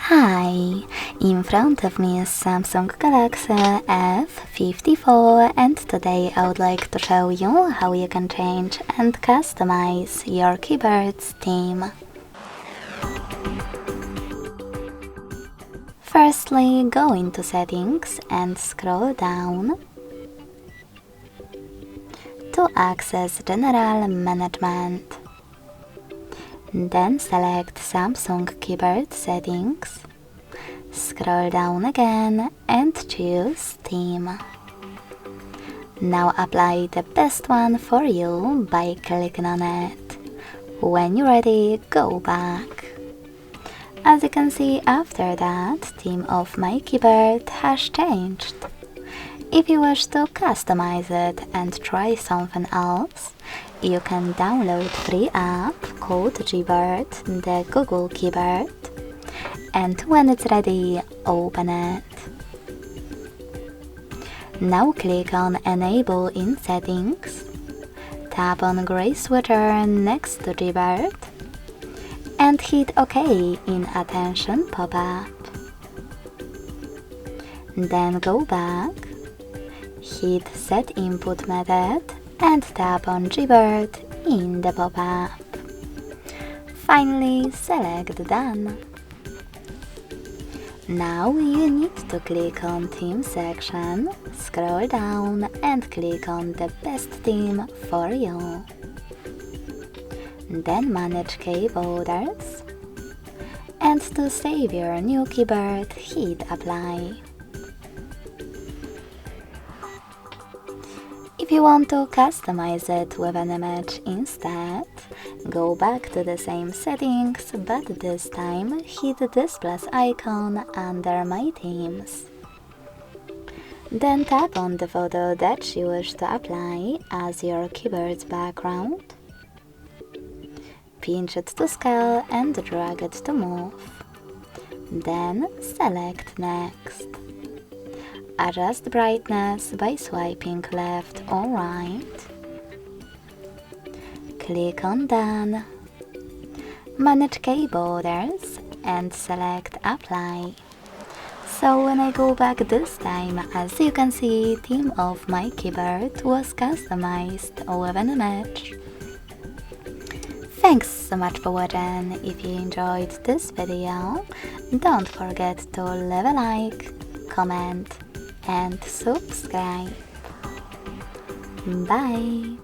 Hi, in front of me is Samsung Galaxy F54 and today I would like to show you how you can change and customize your keyboard's theme. Firstly, go into Settings and scroll down to access General Management. Then select Samsung Keyboard Settings, scroll down again and choose Theme. Now apply the best one for you by clicking on it. When you're ready, go back. As you can see, after that, theme of my keyboard has changed. If you wish to customize it and try something else, you can download free app called Gboard, the Google keyboard, and when it's ready, open it. Now click on Enable in Settings, tap on gray switcher next to Gboard, and hit OK in Attention pop-up. Then go back, hit Set Input Method, and tap on Gboard in the pop-up. Finally, select Done. Now you need to click on Theme section, scroll down and click on the best theme for you. Then manage keyboarders. And to save your new keyboard, hit Apply. If you want to customize it with an image instead, go back to the same settings, but this time hit this plus icon under My Themes. Then tap on the photo that you wish to apply as your keyboard's background. Pinch it to scale and drag it to move. Then select Next. Adjust brightness by swiping left or right. Click on Done. Manage keyboarders and select Apply. So when I go back this time, as you can see, theme of my keyboard was customized with an image. Thanks so much for watching. If you enjoyed this video, don't forget to leave a like, comment and subscribe. Bye!